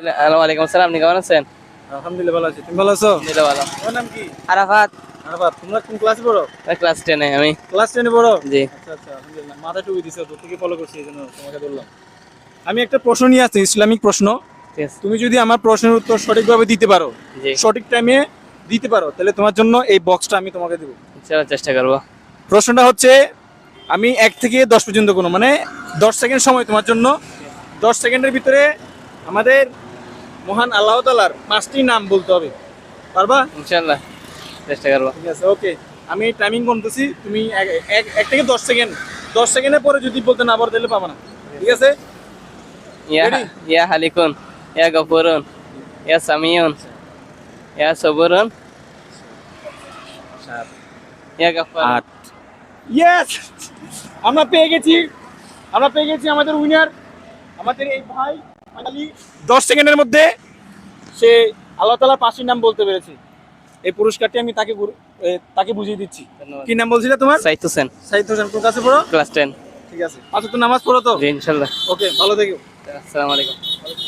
ওয়ালাইকুম আসসালাম, আপনি কেমন আছেন? আলহামদুলিল্লাহ ভালো আছি, তুমি ভালো আছো? আলহামদুলিল্লাহ ভালো। তোমার নাম কি? আরাফাত। আরাফাত, তোমরা কোন ক্লাসে পড়ো? ক্লাস 10 আমি। ক্লাস 10 এ পড়ো? জি। আচ্ছা আচ্ছা, আলহামদুলিল্লাহ। মাথায় টুপি দিছো, তো থেকে ফলো করছি, এজন্য তোমাকে বললাম। আমি একটা প্রশ্ন নিয়ে আসছি, ইসলামিক প্রশ্ন। ঠিক আছে। তুমি যদি আমার প্রশ্নের উত্তর সঠিকভাবে দিতে পারো, জি, সঠিক টাইমে দিতে পারো, তাহলে তোমার জন্য এই বক্সটা আমি তোমাকে দেবো। ইনশাআল্লাহ চেষ্টা করবো। প্রশ্নটা হচ্ছে, আমি 1 থেকে 10 পর্যন্ত কোনো মানে 10 সেকেন্ড সময় তোমার জন্য। 10 সেকেন্ডের ভিতরে আমাদের মহান আল্লাহ তাআলার 5টি নাম বলতে হবে। পারবা? ইনশাআল্লাহ চেষ্টা করবো। ঠিক আছে, ওকে। আমি টাইমিং কমতেছি, তুমি 1 থেকে 10 সেকেন্ড, 10 সেকেন্ডের পরে যদি বলতে না পারো তাহলে পাবা না। ঠিক আছে? ইয়া Ready? ইয়া হালিকুন, ইয়া গফুরুন, ইয়া সামিউন, ইয়া সবুরুন, ইয়া গাফফার। ইয়েস, আমরা পেয়ে গেছি, আমাদের উইনার, আমাদের এই ভাই ফাইনালি 10 সেকেন্ডের মধ্যে সে আল্লাহ তাআলার 5টি নাম বলতে পেরেছে। এই পুরস্কারটি আমি তাকে বুঝিয়ে দিচ্ছি। ধন্যবাদ। কি নাম বলছিলে তোমার? সাইদ হোসেন, সাইদ হোসেন, কোন ক্লাসে পড়ো? ক্লাস 10। ঠিক আছে, 5 ওয়াক্ত নামাজ পড়ো তো? জি ইনশাআল্লাহ। ওকে, ভালো থেকো। আসসালামু আলাইকুম।